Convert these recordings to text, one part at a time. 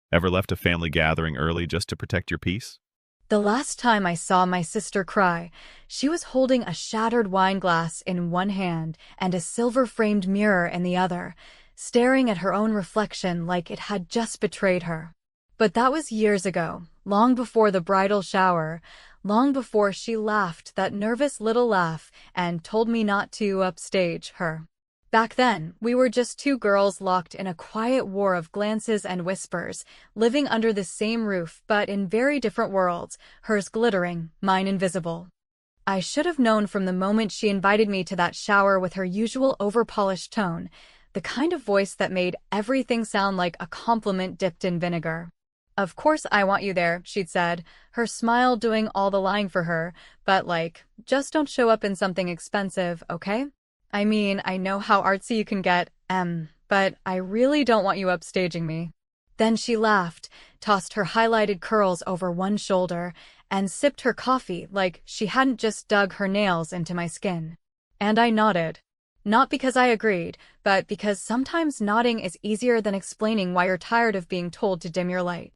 Ever left a family gathering early just to protect your peace? The last time I saw my sister cry, she was holding a shattered wine glass in one hand and a silver-framed mirror in the other, staring at her own reflection like it had just betrayed her. But that was years ago, long before the bridal shower, long before she laughed that nervous little laugh and told me not to upstage her. Back then, we were just two girls locked in a quiet war of glances and whispers, living under the same roof but in very different worlds, hers glittering, mine invisible. I should have known from the moment she invited me to that shower with her usual over-polished tone, the kind of voice that made everything sound like a compliment dipped in vinegar. "Of course I want you there," she'd said, her smile doing all the lying for her, but just don't show up in something expensive, okay? I mean, I know how artsy you can get, but I really don't want you upstaging me. Then she laughed, tossed her highlighted curls over one shoulder, and sipped her coffee like she hadn't just dug her nails into my skin. And I nodded. Not because I agreed, but because sometimes nodding is easier than explaining why you're tired of being told to dim your light.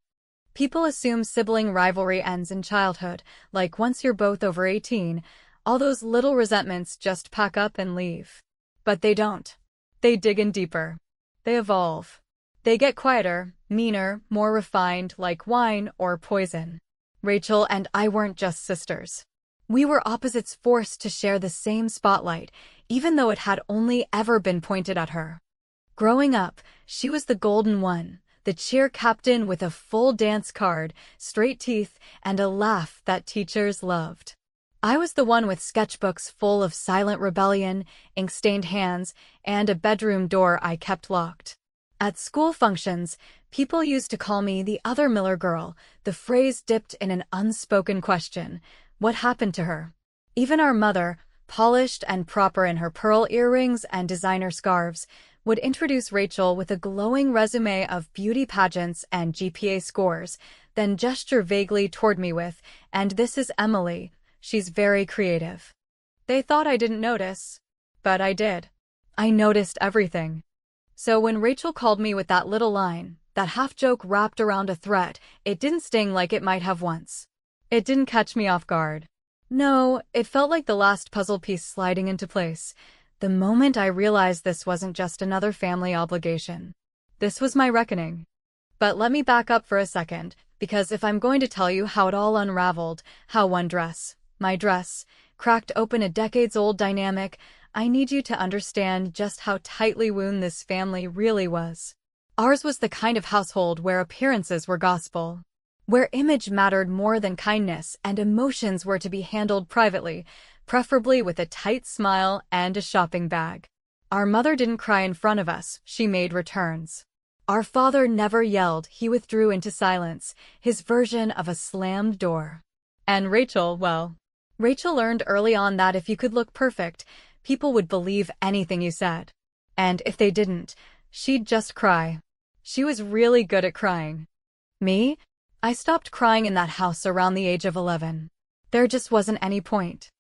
People assume sibling rivalry ends in childhood, like once you're both over 18, all those little resentments just pack up and leave. But they don't. They dig in deeper. They evolve. They get quieter, meaner, more refined, like wine or poison. Rachel and I weren't just sisters. We were opposites forced to share the same spotlight, even though it had only ever been pointed at her. Growing up, she was the golden one, the cheer captain with a full dance card, straight teeth, and a laugh that teachers loved. I was the one with sketchbooks full of silent rebellion, ink-stained hands, and a bedroom door I kept locked. At school functions, people used to call me the other Miller girl, the phrase dipped in an unspoken question. What happened to her? Even our mother, polished and proper in her pearl earrings and designer scarves, would introduce Rachel with a glowing resume of beauty pageants and GPA scores, then gesture vaguely toward me with, "And this is Emily. She's very creative." They thought I didn't notice, but I did. I noticed everything. So when Rachel called me with that little line, that half-joke wrapped around a threat, it didn't sting like it might have once. It didn't catch me off guard. No, it felt like the last puzzle piece sliding into place. The moment I realized this wasn't just another family obligation. This was my reckoning. But let me back up for a second, because if I'm going to tell you how it all unraveled, how one dress, my dress, cracked open a decades-old dynamic, I need you to understand just how tightly wound this family really was. Ours was the kind of household where appearances were gospel, where image mattered more than kindness and emotions were to be handled privately, preferably with a tight smile and a shopping bag. Our mother didn't cry in front of us, she made returns. Our father never yelled, he withdrew into silence, his version of a slammed door. And Rachel, well, Rachel learned early on that if you could look perfect, people would believe anything you said. And if they didn't, she'd just cry. She was really good at crying. Me? I stopped crying in that house around the age of 11. There just wasn't any point.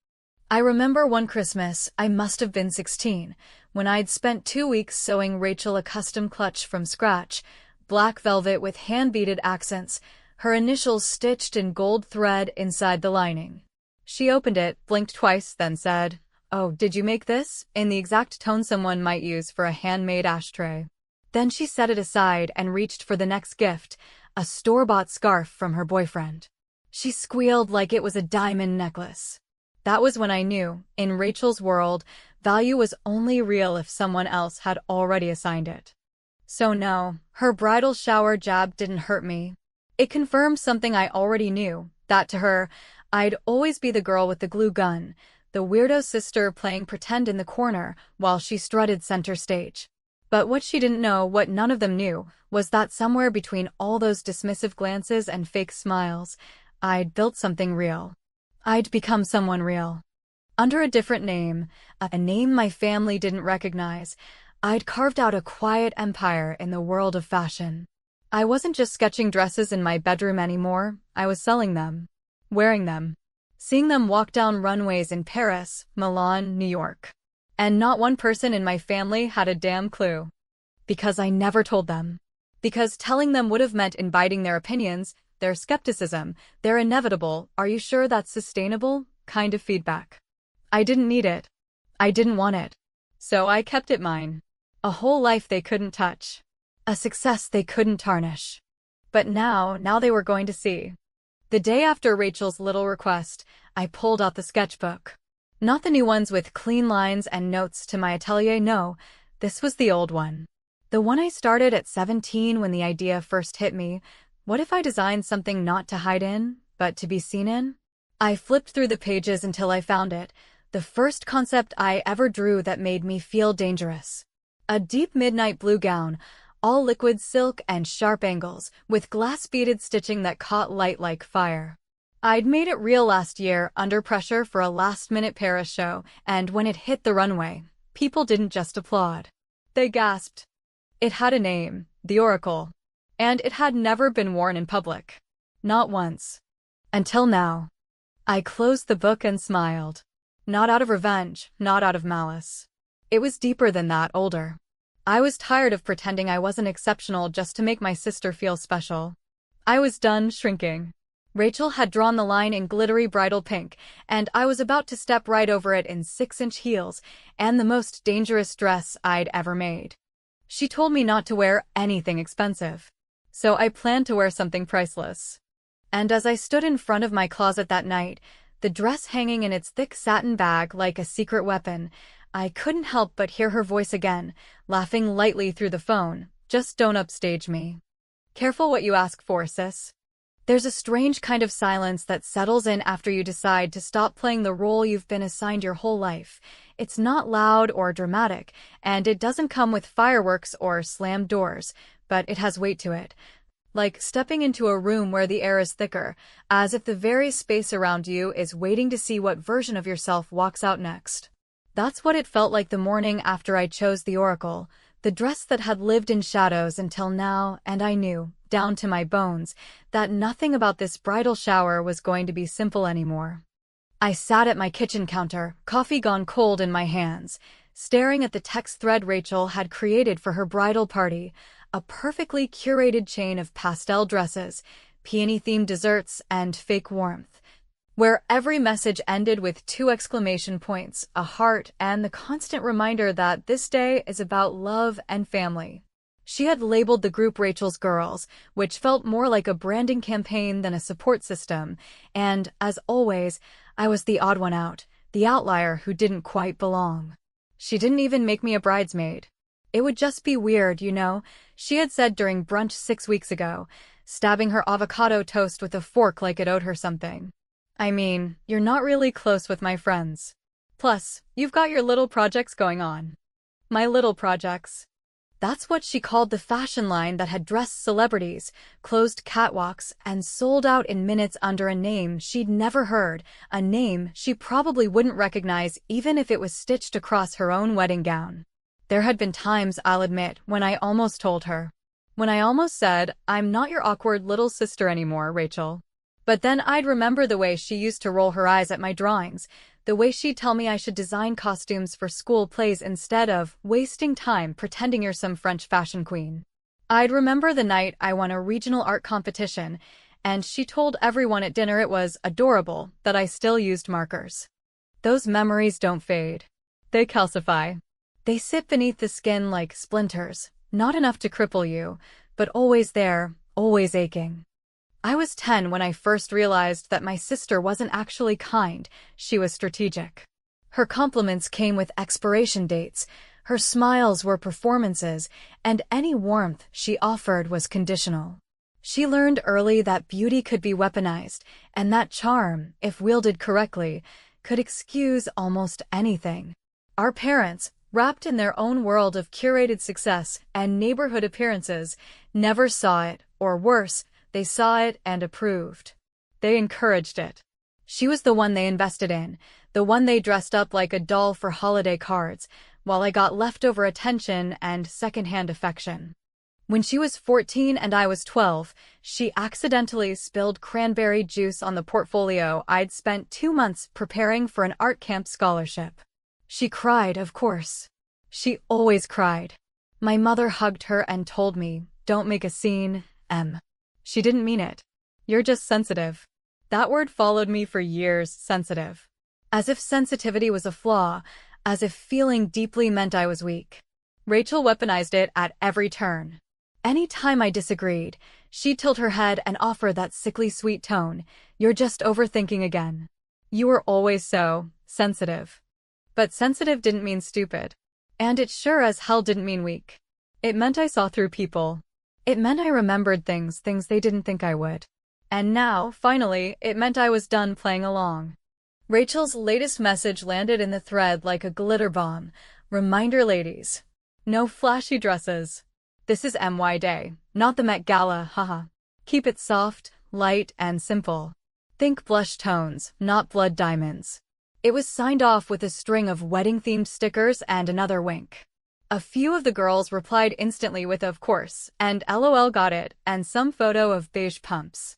I remember one Christmas, I must have been 16, when I'd spent 2 weeks sewing Rachel a custom clutch from scratch, black velvet with hand-beaded accents, her initials stitched in gold thread inside the lining. She opened it, blinked twice, then said, "Oh, did you make this?" in the exact tone someone might use for a handmade ashtray. Then she set it aside and reached for the next gift, a store-bought scarf from her boyfriend. She squealed like it was a diamond necklace. That was when I knew, in Rachel's world, value was only real if someone else had already assigned it. So no, her bridal shower jab didn't hurt me. It confirmed something I already knew, that to her, I'd always be the girl with the glue gun, the weirdo sister playing pretend in the corner while she strutted center stage. But what she didn't know, what none of them knew, was that somewhere between all those dismissive glances and fake smiles, I'd built something real. I'd become someone real. Under a different name, a name my family didn't recognize, I'd carved out a quiet empire in the world of fashion. I wasn't just sketching dresses in my bedroom anymore, I was selling them, wearing them, seeing them walk down runways in Paris, Milan, New York. And not one person in my family had a damn clue. Because I never told them. because telling them would have meant inviting their opinions, their skepticism, their inevitable, "Are you sure that's sustainable?" kind of feedback. I didn't need it. I didn't want it. So I kept it mine. A whole life they couldn't touch. A success they couldn't tarnish. But now they were going to see. The day after Rachel's little request, I pulled out the sketchbook. Not the new ones with clean lines and notes to my atelier, no. This was the old one. The one I started at 17 when the idea first hit me. What if I designed something not to hide in, but to be seen in? I flipped through the pages until I found it, the first concept I ever drew that made me feel dangerous. A deep midnight blue gown, all liquid silk and sharp angles, with glass-beaded stitching that caught light like fire. I'd made it real last year, under pressure for a last-minute Paris show, and when it hit the runway, people didn't just applaud. They gasped. It had a name, the Oracle, and it had never been worn in public. Not once. Until now. I closed the book and smiled. Not out of revenge, not out of malice. It was deeper than that, older. I was tired of pretending I wasn't exceptional just to make my sister feel special. I was done shrinking. Rachel had drawn the line in glittery bridal pink, and I was about to step right over it in 6-inch heels and the most dangerous dress I'd ever made. She told me not to wear anything expensive. So I planned to wear something priceless. And as I stood in front of my closet that night, the dress hanging in its thick satin bag like a secret weapon, I couldn't help but hear her voice again, laughing lightly through the phone. "Just don't upstage me. Careful what you ask for, sis." There's a strange kind of silence that settles in after you decide to stop playing the role you've been assigned your whole life. It's not loud or dramatic, and it doesn't come with fireworks or slammed doors, but it has weight to it. Like stepping into a room where the air is thicker, as if the very space around you is waiting to see what version of yourself walks out next. That's what it felt like the morning after I chose the Oracle, the dress that had lived in shadows until now, and I knew, down to my bones, that nothing about this bridal shower was going to be simple anymore. I sat at my kitchen counter, coffee gone cold in my hands, staring at the text thread Rachel had created for her bridal party, a perfectly curated chain of pastel dresses, peony-themed desserts, and fake warmth, where every message ended with 2 exclamation points, a heart, and the constant reminder that this day is about love and family. She had labeled the group Rachel's Girls, which felt more like a branding campaign than a support system, and, as always, I was the odd one out, the outlier who didn't quite belong. She didn't even make me a bridesmaid. "It would just be weird, you know," she had said during brunch 6 weeks ago, stabbing her avocado toast with a fork like it owed her something. "I mean, you're not really close with my friends. Plus, you've got your little projects going on." My little projects. That's what she called the fashion line that had dressed celebrities, closed catwalks, and sold out in minutes under a name she'd never heard, a name she probably wouldn't recognize even if it was stitched across her own wedding gown. There had been times, I'll admit, when I almost told her. When I almost said, "I'm not your awkward little sister anymore, Rachel." But then I'd remember the way she used to roll her eyes at my drawings, the way she'd tell me I should design costumes for school plays instead of wasting time pretending you're some French fashion queen. I'd remember the night I won a regional art competition, and she told everyone at dinner it was adorable that I still used markers. Those memories don't fade. They calcify. They sit beneath the skin like splinters, not enough to cripple you, but always there, always aching. I was 10 when I first realized that my sister wasn't actually kind, she was strategic. Her compliments came with expiration dates, her smiles were performances, and any warmth she offered was conditional. She learned early that beauty could be weaponized, and that charm, if wielded correctly, could excuse almost anything. Our parents, wrapped in their own world of curated success and neighborhood appearances, never saw it, or worse, they saw it and approved. They encouraged it. She was the one they invested in, the one they dressed up like a doll for holiday cards, while I got leftover attention and secondhand affection. When she was 14 and I was 12, she accidentally spilled cranberry juice on the portfolio I'd spent 2 months preparing for an art camp scholarship. She cried, of course. She always cried. My mother hugged her and told me, Don't make a scene, Em. She didn't mean it. You're just sensitive. That word followed me for years, sensitive. As if sensitivity was a flaw, as if feeling deeply meant I was weak. Rachel weaponized it at every turn. Any time I disagreed, she'd tilt her head and offer that sickly sweet tone. You're just overthinking again. You were always so sensitive. But sensitive didn't mean stupid. And it sure as hell didn't mean weak. It meant I saw through people. It meant I remembered things they didn't think I would. And now, finally, it meant I was done playing along. Rachel's latest message landed in the thread like a glitter bomb. Reminder, ladies. No flashy dresses. This is MY Day, not the Met Gala, haha. Keep it soft, light, and simple. Think blush tones, not blood diamonds. It was signed off with a string of wedding-themed stickers and another wink. A few of the girls replied instantly with of course, and LOL got it, and some photo of beige pumps.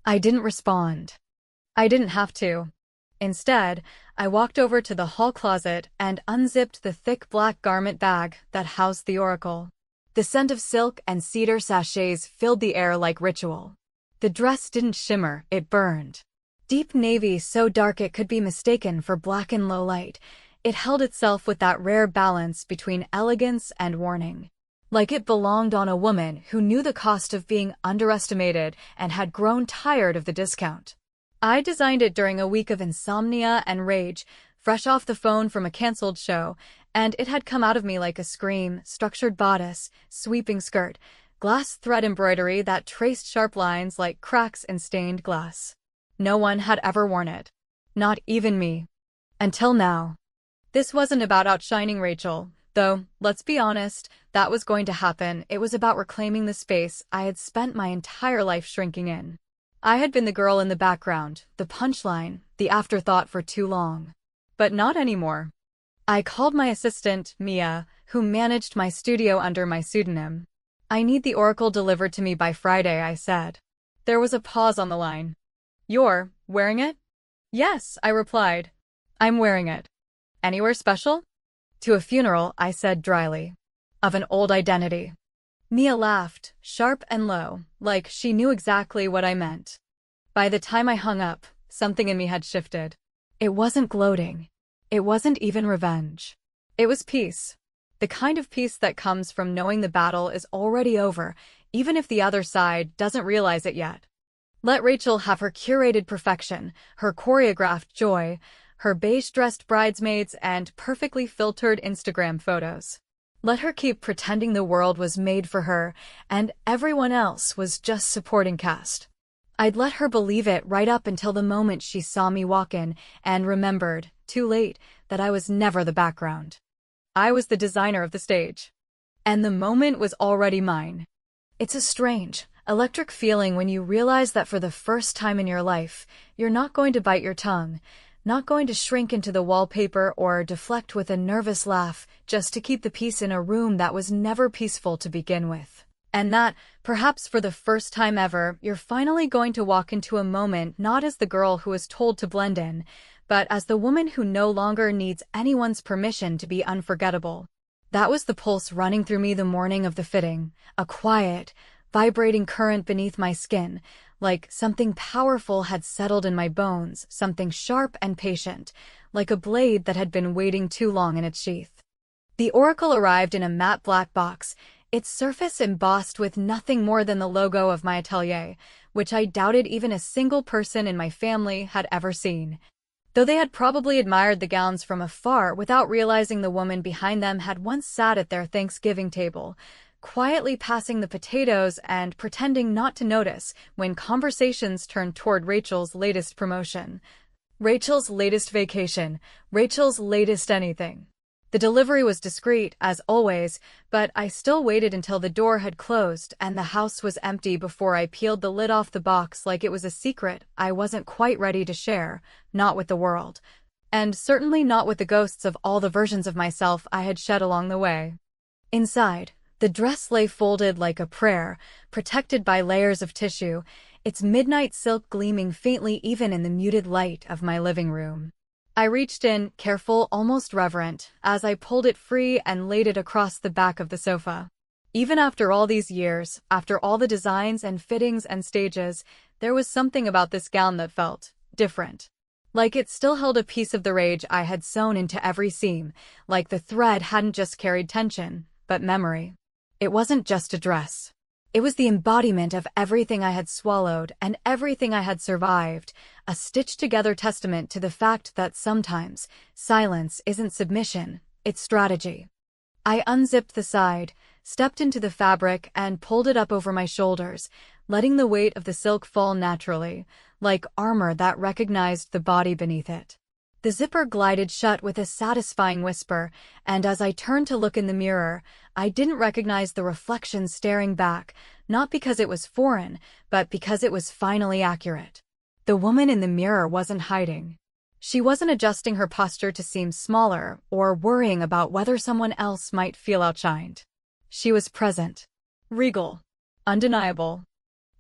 I didn't respond. I didn't have to. Instead, I walked over to the hall closet and unzipped the thick black garment bag that housed the oracle. The scent of silk and cedar sachets filled the air like ritual. The dress didn't shimmer, it burned. Deep navy so dark it could be mistaken for black in low light, it held itself with that rare balance between elegance and warning. Like it belonged on a woman who knew the cost of being underestimated and had grown tired of the discount. I designed it during a week of insomnia and rage, fresh off the phone from a canceled show, and it had come out of me like a scream, structured bodice, sweeping skirt, glass thread embroidery that traced sharp lines like cracks in stained glass. No one had ever worn it. Not even me. Until now. This wasn't about outshining Rachel, though, let's be honest, that was going to happen. It was about reclaiming the space I had spent my entire life shrinking in. I had been the girl in the background, the punchline, the afterthought for too long. But not anymore. I called my assistant, Mia, who managed my studio under my pseudonym. I need the oracle delivered to me by Friday, I said. There was a pause on the line. You're wearing it? Yes, I replied. I'm wearing it. Anywhere special? To a funeral, I said dryly. Of an old identity. Mia laughed, sharp and low, like she knew exactly what I meant. By the time I hung up, something in me had shifted. It wasn't gloating. It wasn't even revenge. It was peace. The kind of peace that comes from knowing the battle is already over, even if the other side doesn't realize it yet. Let Rachel have her curated perfection, her choreographed joy, her beige-dressed bridesmaids, and perfectly filtered Instagram photos. Let her keep pretending the world was made for her, and everyone else was just supporting cast. I'd let her believe it right up until the moment she saw me walk in and remembered, too late, that I was never the background. I was the designer of the stage. And the moment was already mine. It's a strange, electric feeling when you realize that for the first time in your life, you're not going to bite your tongue, not going to shrink into the wallpaper or deflect with a nervous laugh just to keep the peace in a room that was never peaceful to begin with. And that, perhaps for the first time ever, you're finally going to walk into a moment not as the girl who is told to blend in, but as the woman who no longer needs anyone's permission to be unforgettable. That was the pulse running through me the morning of the fitting, a quiet, vibrating current beneath my skin, like something powerful had settled in my bones, something sharp and patient, like a blade that had been waiting too long in its sheath. The oracle arrived in a matte black box, its surface embossed with nothing more than the logo of my atelier, which I doubted even a single person in my family had ever seen. Though they had probably admired the gowns from afar without realizing the woman behind them had once sat at their Thanksgiving table, quietly passing the potatoes and pretending not to notice when conversations turned toward Rachel's latest promotion. Rachel's latest vacation. Rachel's latest anything. The delivery was discreet, as always, but I still waited until the door had closed and the house was empty before I peeled the lid off the box like it was a secret I wasn't quite ready to share, not with the world, and certainly not with the ghosts of all the versions of myself I had shed along the way. Inside, the dress lay folded like a prayer, protected by layers of tissue, its midnight silk gleaming faintly even in the muted light of my living room. I reached in, careful, almost reverent, as I pulled it free and laid it across the back of the sofa. Even after all these years, after all the designs and fittings and stages, there was something about this gown that felt different. Like it still held a piece of the rage I had sewn into every seam, like the thread hadn't just carried tension, but memory. It wasn't just a dress. It was the embodiment of everything I had swallowed and everything I had survived, a stitched-together testament to the fact that sometimes silence isn't submission, it's strategy. I unzipped the side, stepped into the fabric, and pulled it up over my shoulders, letting the weight of the silk fall naturally, like armor that recognized the body beneath it. The zipper glided shut with a satisfying whisper, and as I turned to look in the mirror, I didn't recognize the reflection staring back, not because it was foreign, but because it was finally accurate. The woman in the mirror wasn't hiding. She wasn't adjusting her posture to seem smaller or worrying about whether someone else might feel outshined. She was present, regal, undeniable.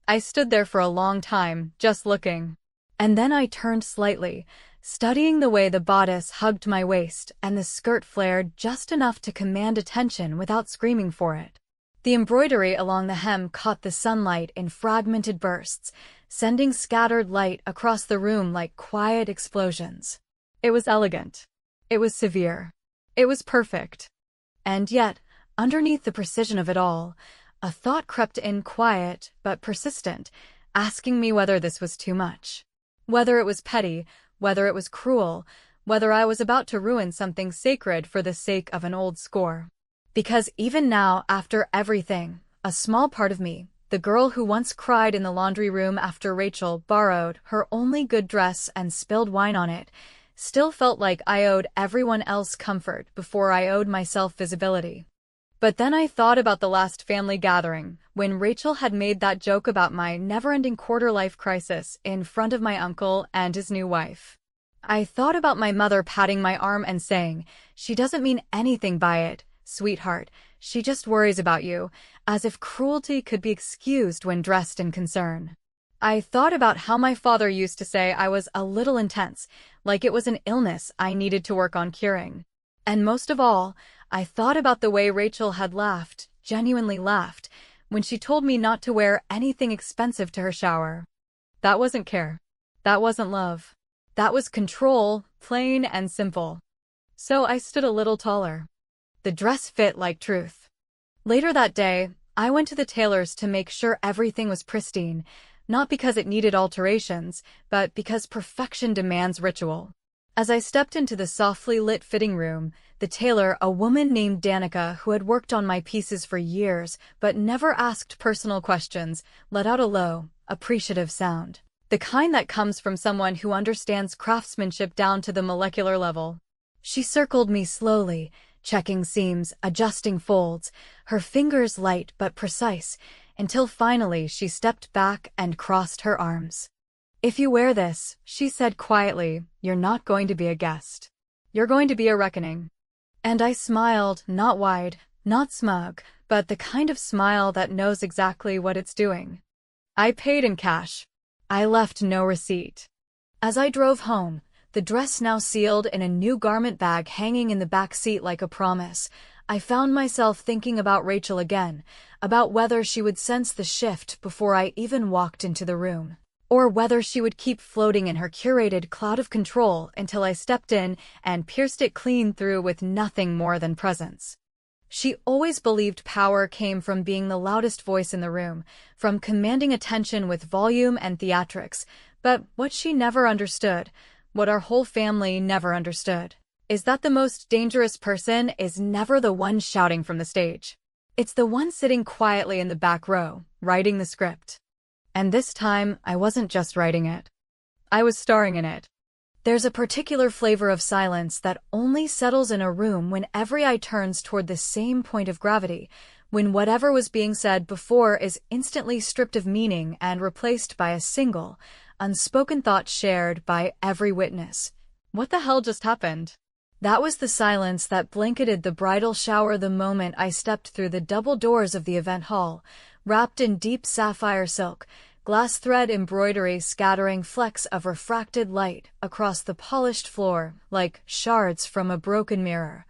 I stood there for a long time, just looking. And then I turned slightly, studying the way the bodice hugged my waist and the skirt flared just enough to command attention without screaming for it. The embroidery along the hem caught the sunlight in fragmented bursts, sending scattered light across the room like quiet explosions. It was elegant. It was severe. It was perfect. And yet, underneath the precision of it all, a thought crept in, quiet but persistent, asking me whether this was too much. Whether it was petty, whether it was cruel, whether I was about to ruin something sacred for the sake of an old score. Because even now, after everything, a small part of me, the girl who once cried in the laundry room after Rachel borrowed her only good dress and spilled wine on it, still felt like I owed everyone else comfort before I owed myself visibility. But then I thought about the last family gathering, when Rachel had made that joke about my never-ending quarter-life crisis in front of my uncle and his new wife. I thought about my mother patting my arm and saying, "She doesn't mean anything by it, sweetheart, she just worries about you," as if cruelty could be excused when dressed in concern. I thought about how my father used to say I was a little intense, like it was an illness I needed to work on curing. And most of all, I thought about the way Rachel had laughed, genuinely laughed, when she told me not to wear anything expensive to her shower. That wasn't care. That wasn't love. That was control, plain and simple. So I stood a little taller. The dress fit like truth. Later that day, I went to the tailor's to make sure everything was pristine, not because it needed alterations, but because perfection demands ritual. As I stepped into the softly lit fitting room, the tailor, a woman named Danica who had worked on my pieces for years but never asked personal questions, let out a low, appreciative sound. The kind that comes from someone who understands craftsmanship down to the molecular level. She circled me slowly, checking seams, adjusting folds, her fingers light but precise, until finally she stepped back and crossed her arms. "If you wear this," she said quietly, "you're not going to be a guest. You're going to be a reckoning." And I smiled, not wide, not smug, but the kind of smile that knows exactly what it's doing. I paid in cash. I left no receipt. As I drove home, the dress now sealed in a new garment bag hanging in the back seat like a promise, I found myself thinking about Rachel again, about whether she would sense the shift before I even walked into the room, or whether she would keep floating in her curated cloud of control until I stepped in and pierced it clean through with nothing more than presence. She always believed power came from being the loudest voice in the room, from commanding attention with volume and theatrics, but what she never understood, what our whole family never understood, is that the most dangerous person is never the one shouting from the stage. It's the one sitting quietly in the back row, writing the script. And this time, I wasn't just writing it. I was starring in it. There's a particular flavor of silence that only settles in a room when every eye turns toward the same point of gravity, when whatever was being said before is instantly stripped of meaning and replaced by a single, unspoken thought shared by every witness. What the hell just happened? That was the silence that blanketed the bridal shower the moment I stepped through the double doors of the event hall, wrapped in deep sapphire silk, glass thread embroidery scattering flecks of refracted light across the polished floor like shards from a broken mirror.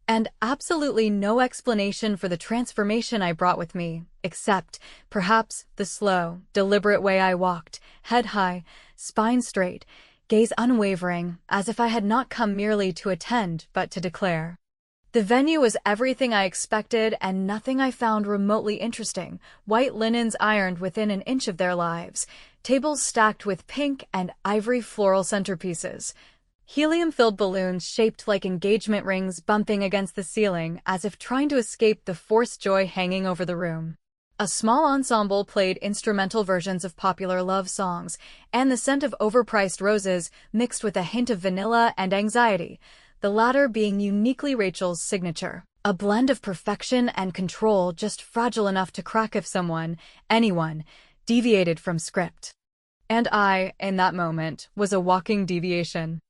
and absolutely no explanation for the transformation I brought with me, except, perhaps, the slow, deliberate way I walked, head high, spine straight, gaze unwavering, as if I had not come merely to attend but to declare. The venue was everything I expected and nothing I found remotely interesting. White linens ironed within an inch of their lives, tables stacked with pink and ivory floral centerpieces, helium-filled balloons shaped like engagement rings bumping against the ceiling as if trying to escape the forced joy hanging over the room. A small ensemble played instrumental versions of popular love songs, and the scent of overpriced roses mixed with a hint of vanilla and anxiety, the latter being uniquely Rachel's signature. A blend of perfection and control just fragile enough to crack if someone, anyone, deviated from script. And I, in that moment, was a walking deviation.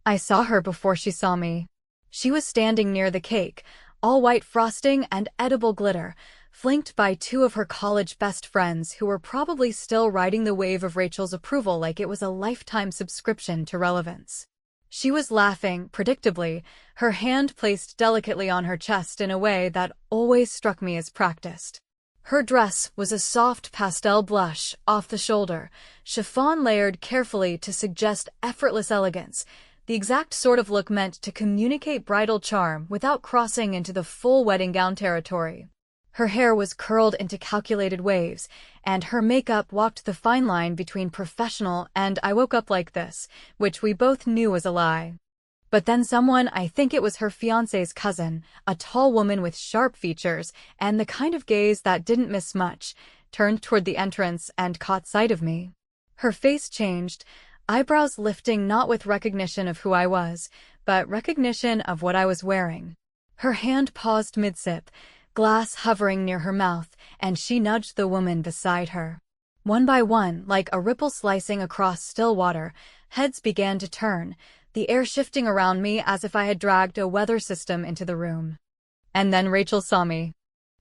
I saw her before she saw me. She was standing near the cake, all white frosting and edible glitter, flanked by two of her college best friends who were probably still riding the wave of Rachel's approval like it was a lifetime subscription to relevance. She was laughing, predictably, her hand placed delicately on her chest in a way that always struck me as practiced. Her dress was a soft pastel blush, off the shoulder, chiffon layered carefully to suggest effortless elegance, the exact sort of look meant to communicate bridal charm without crossing into the full wedding gown territory. Her hair was curled into calculated waves, and her makeup walked the fine line between professional and I woke up like this, which we both knew was a lie. But then someone, I think it was her fiancé's cousin, a tall woman with sharp features and the kind of gaze that didn't miss much, turned toward the entrance and caught sight of me. Her face changed, eyebrows lifting not with recognition of who I was, but recognition of what I was wearing. Her hand paused mid-sip, glass hovering near her mouth, and she nudged the woman beside her. One by one, like a ripple slicing across still water, heads began to turn, the air shifting around me as if I had dragged a weather system into the room. And then Rachel saw me.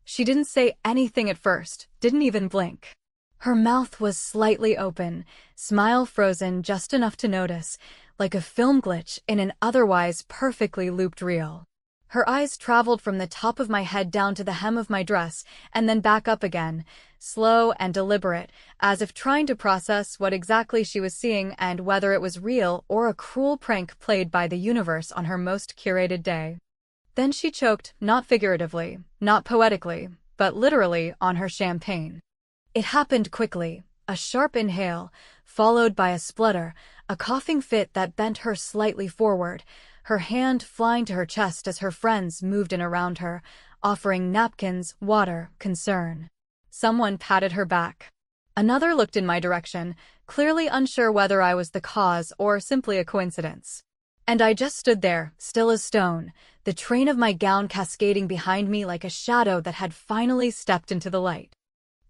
She didn't say anything at first, didn't even blink. Her mouth was slightly open, smile frozen just enough to notice, like a film glitch in an otherwise perfectly looped reel. Her eyes traveled from the top of my head down to the hem of my dress, and then back up again, slow and deliberate, as if trying to process what exactly she was seeing and whether it was real or a cruel prank played by the universe on her most curated day. Then she choked, not figuratively, not poetically, but literally on her champagne. It happened quickly, a sharp inhale, followed by a splutter, a coughing fit that bent her slightly forward, her hand flying to her chest as her friends moved in around her, offering napkins, water, concern. Someone patted her back. Another looked in my direction, clearly unsure whether I was the cause or simply a coincidence. And I just stood there, still as stone, the train of my gown cascading behind me like a shadow that had finally stepped into the light.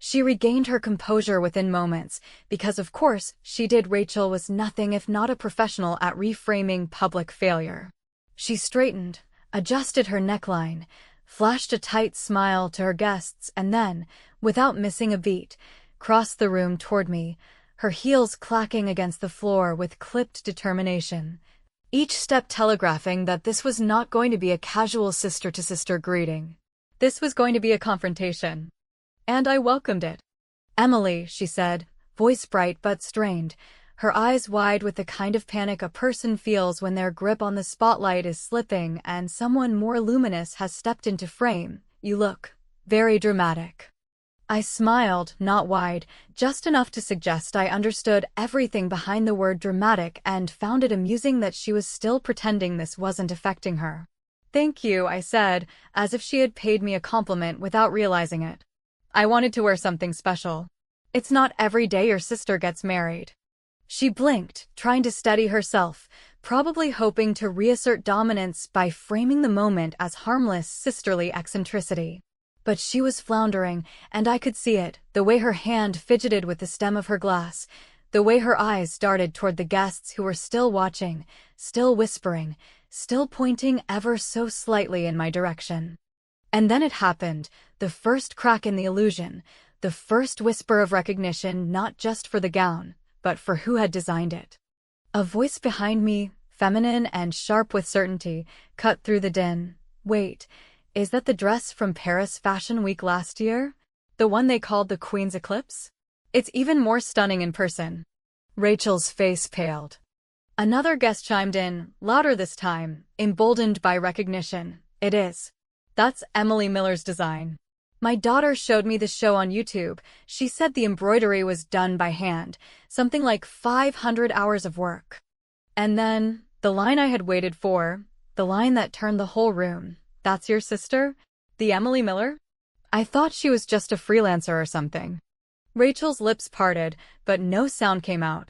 She regained her composure within moments, because of course she did. Rachel was nothing if not a professional at reframing public failure. She straightened, adjusted her neckline, flashed a tight smile to her guests and then, without missing a beat, crossed the room toward me, her heels clacking against the floor with clipped determination. Each step telegraphing that this was not going to be a casual sister-to-sister greeting. This was going to be a confrontation. And I welcomed it. "Emily," she said, voice bright but strained, her eyes wide with the kind of panic a person feels when their grip on the spotlight is slipping and someone more luminous has stepped into frame. "You look very dramatic." I smiled, not wide, just enough to suggest I understood everything behind the word dramatic and found it amusing that she was still pretending this wasn't affecting her. "Thank you," I said, as if she had paid me a compliment without realizing it. "I wanted to wear something special. It's not every day your sister gets married." She blinked, trying to steady herself, probably hoping to reassert dominance by framing the moment as harmless sisterly eccentricity. But she was floundering, and I could see it, the way her hand fidgeted with the stem of her glass, the way her eyes darted toward the guests who were still watching, still whispering, still pointing ever so slightly in my direction. And then it happened, the first crack in the illusion, the first whisper of recognition not just for the gown, but for who had designed it. A voice behind me, feminine and sharp with certainty, cut through the din. Wait, is that the dress from Paris Fashion Week last year? The one they called the Queen's Eclipse? It's even more stunning in person. Rachel's face paled. Another guest chimed in, louder this time, emboldened by recognition. It is. That's Emily Miller's design. My daughter showed me the show on YouTube. She said the embroidery was done by hand, something like 500 hours of work. And then, the line I had waited for, the line that turned the whole room. That's your sister? The Emily Miller? I thought she was just a freelancer or something. Rachel's lips parted, but no sound came out.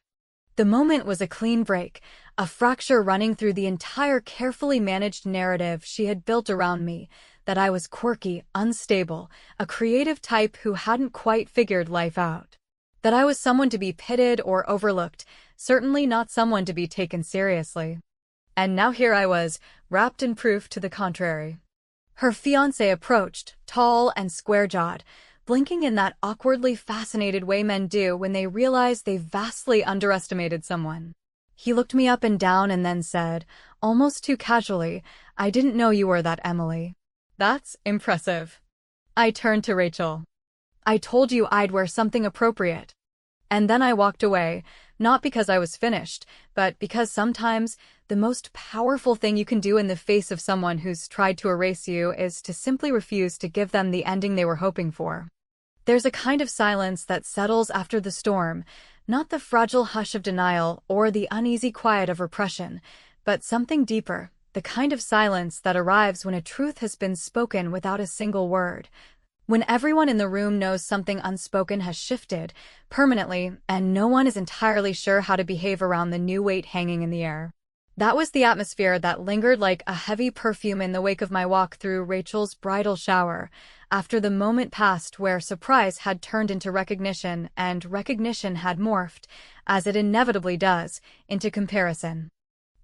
The moment was a clean break, a fracture running through the entire carefully managed narrative she had built around me, that I was quirky, unstable, a creative type who hadn't quite figured life out. That I was someone to be pitted or overlooked, certainly not someone to be taken seriously. And now here I was, wrapped in proof to the contrary. Her fiancé approached, tall and square-jawed, blinking in that awkwardly fascinated way men do when they realize they've vastly underestimated someone. He looked me up and down and then said, almost too casually, I didn't know you were that Emily. That's impressive. I turned to Rachel. I told you I'd wear something appropriate. And then I walked away, not because I was finished, but because sometimes the most powerful thing you can do in the face of someone who's tried to erase you is to simply refuse to give them the ending they were hoping for. There's a kind of silence that settles after the storm, not the fragile hush of denial or the uneasy quiet of repression, but something deeper, the kind of silence that arrives when a truth has been spoken without a single word. When everyone in the room knows something unspoken has shifted, permanently, and no one is entirely sure how to behave around the new weight hanging in the air. That was the atmosphere that lingered like a heavy perfume in the wake of my walk through Rachel's bridal shower, after the moment passed where surprise had turned into recognition and recognition had morphed, as it inevitably does, into comparison.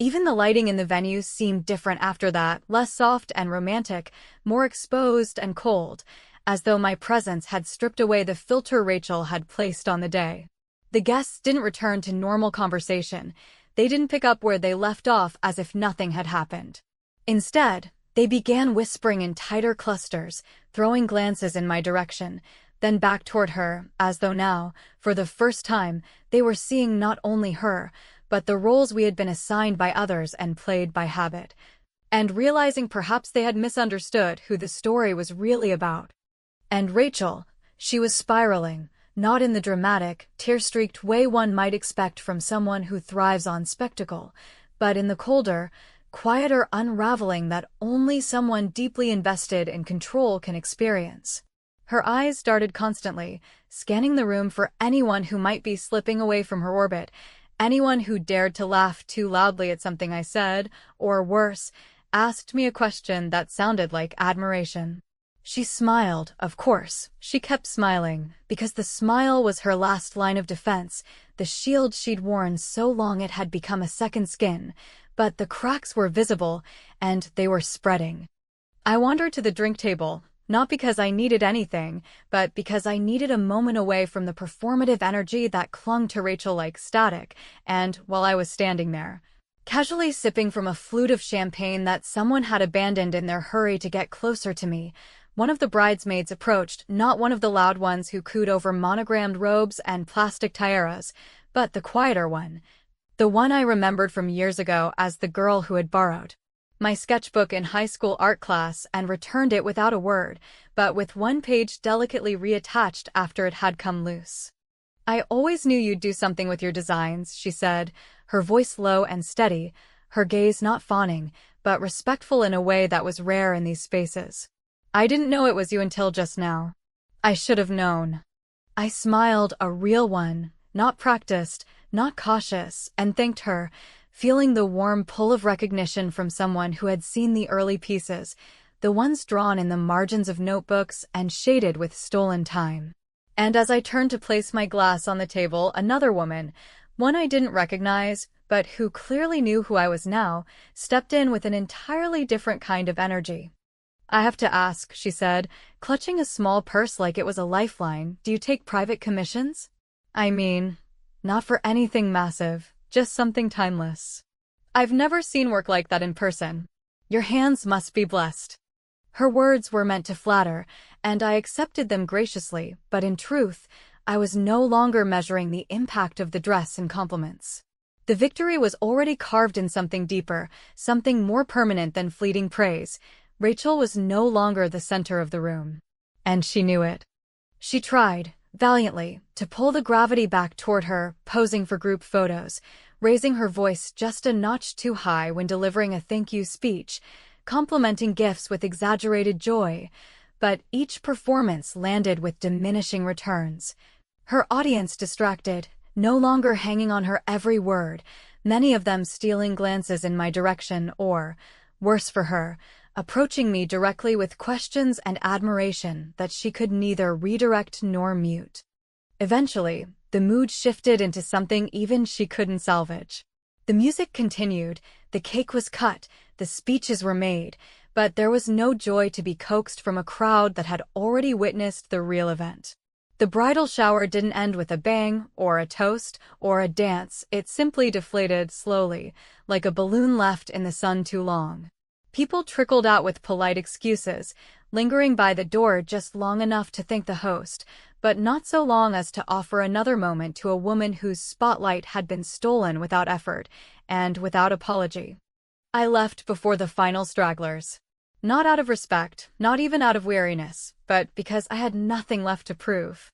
Even the lighting in the venue seemed different after that, less soft and romantic, more exposed and cold, as though my presence had stripped away the filter Rachel had placed on the day. The guests didn't return to normal conversation. They didn't pick up where they left off as if nothing had happened. Instead, they began whispering in tighter clusters, throwing glances in my direction, then back toward her, as though now, for the first time, they were seeing not only her, but the roles we had been assigned by others and played by habit, and realizing perhaps they had misunderstood who the story was really about. And Rachel, she was spiraling, not in the dramatic, tear-streaked way one might expect from someone who thrives on spectacle, but in the colder, quieter unraveling that only someone deeply invested in control can experience. Her eyes darted constantly, scanning the room for anyone who might be slipping away from her orbit, anyone who dared to laugh too loudly at something I said, or worse, asked me a question that sounded like admiration. She smiled, of course. She kept smiling, because the smile was her last line of defense, the shield she'd worn so long it had become a second skin, but the cracks were visible, and they were spreading. I wandered to the drink table, not because I needed anything, but because I needed a moment away from the performative energy that clung to Rachel like static, and while I was standing there, casually sipping from a flute of champagne that someone had abandoned in their hurry to get closer to me, one of the bridesmaids approached, not one of the loud ones who cooed over monogrammed robes and plastic tiaras, but the quieter one, the one I remembered from years ago as the girl who had borrowed my sketchbook in high school art class and returned it without a word, but with one page delicately reattached after it had come loose. I always knew you'd do something with your designs, she said, her voice low and steady, her gaze not fawning, but respectful in a way that was rare in these spaces. I didn't know it was you until just now. I should have known. I smiled, a real one, not practiced, not cautious, and thanked her, feeling the warm pull of recognition from someone who had seen the early pieces, the ones drawn in the margins of notebooks and shaded with stolen time. And as I turned to place my glass on the table, another woman, one I didn't recognize, but who clearly knew who I was now, stepped in with an entirely different kind of energy. I have to ask, she said, clutching a small purse like it was a lifeline, do you take private commissions? I mean, not for anything massive, just something timeless. I've never seen work like that in person. Your hands must be blessed." Her words were meant to flatter, and I accepted them graciously, but in truth, I was no longer measuring the impact of the dress in compliments. The victory was already carved in something deeper, something more permanent than fleeting praise. Rachel was no longer the center of the room. And she knew it. She tried, valiantly, to pull the gravity back toward her, posing for group photos, raising her voice just a notch too high when delivering a thank you speech, complimenting gifts with exaggerated joy. But each performance landed with diminishing returns. Her audience distracted, no longer hanging on her every word, many of them stealing glances in my direction or, worse for her, approaching me directly with questions and admiration that she could neither redirect nor mute. Eventually, the mood shifted into something even she couldn't salvage. The music continued, the cake was cut, the speeches were made, but there was no joy to be coaxed from a crowd that had already witnessed the real event. The bridal shower didn't end with a bang, or a toast, or a dance. It simply deflated slowly, like a balloon left in the sun too long. People trickled out with polite excuses, lingering by the door just long enough to thank the host, but not so long as to offer another moment to a woman whose spotlight had been stolen without effort, and without apology. I left before the final stragglers. Not out of respect, not even out of weariness, but because I had nothing left to prove.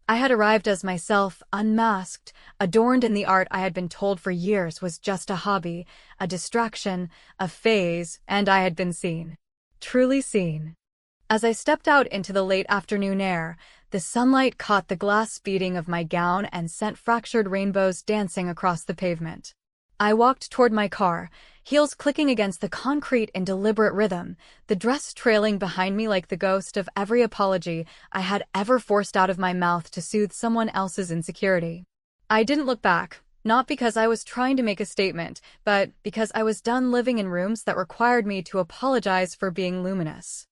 I had arrived as myself, unmasked, adorned in the art I had been told for years was just a hobby, a distraction, a phase, and I had been seen. Truly seen. As I stepped out into the late afternoon air, the sunlight caught the glass beading of my gown and sent fractured rainbows dancing across the pavement. I walked toward my car, heels clicking against the concrete in deliberate rhythm, the dress trailing behind me like the ghost of every apology I had ever forced out of my mouth to soothe someone else's insecurity. I didn't look back, not because I was trying to make a statement, but because I was done living in rooms that required me to apologize for being luminous.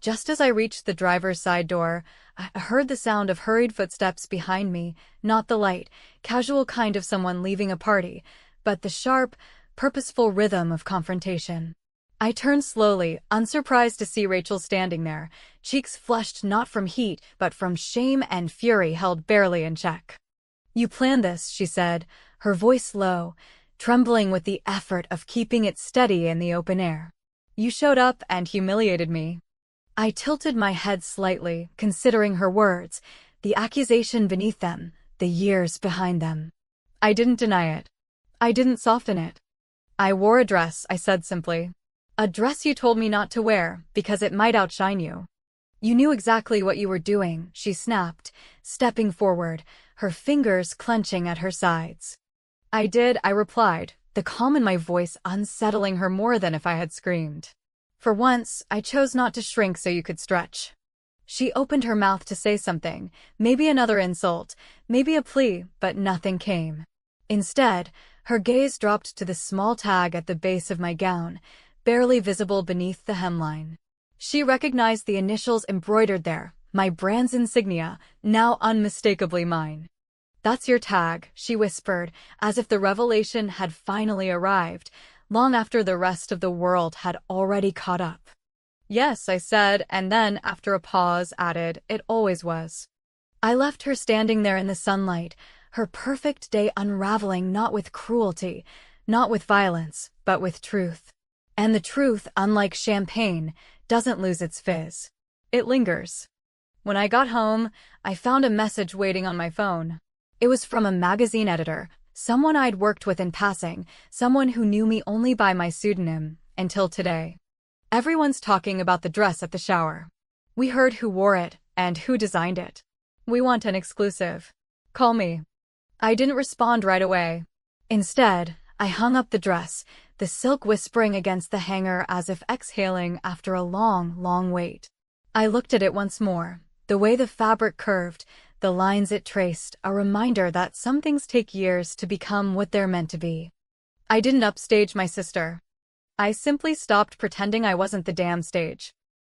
Just as I reached the driver's side door, I heard the sound of hurried footsteps behind me, not the light, casual kind of someone leaving a party, but the sharp, purposeful rhythm of confrontation. I turned slowly, unsurprised to see Rachel standing there, cheeks flushed not from heat but from shame and fury held barely in check. "You planned this," she said, her voice low, trembling with the effort of keeping it steady in the open air. "You showed up and humiliated me." I tilted my head slightly, considering her words, the accusation beneath them, the years behind them. I didn't deny it. I didn't soften it. "I wore a dress," I said simply. "A dress you told me not to wear, because it might outshine you." "You knew exactly what you were doing," she snapped, stepping forward, her fingers clenching at her sides. "I did," I replied, the calm in my voice unsettling her more than if I had screamed. "For once, I chose not to shrink so you could stretch." She opened her mouth to say something, maybe another insult, maybe a plea, but nothing came. Instead, her gaze dropped to the small tag at the base of my gown, barely visible beneath the hemline. She recognized the initials embroidered there, my brand's insignia, now unmistakably mine. "That's your tag," she whispered, as if the revelation had finally arrived, long after the rest of the world had already caught up. "Yes," I said, and then, after a pause, added, "It always was." I left her standing there in the sunlight, her perfect day unraveling not with cruelty, not with violence, but with truth. And the truth, unlike champagne, doesn't lose its fizz. It lingers. When I got home, I found a message waiting on my phone. It was from a magazine editor, someone I'd worked with in passing, someone who knew me only by my pseudonym, until today. "Everyone's talking about the dress at the shower. We heard who wore it, and who designed it. We want an exclusive. Call me." I didn't respond right away. Instead, I hung up the dress, the silk whispering against the hanger as if exhaling after a long, long wait. I looked at it once more, the way the fabric curved, the lines it traced, a reminder that some things take years to become what they're meant to be. I didn't upstage my sister. I simply stopped pretending I wasn't the damn stage.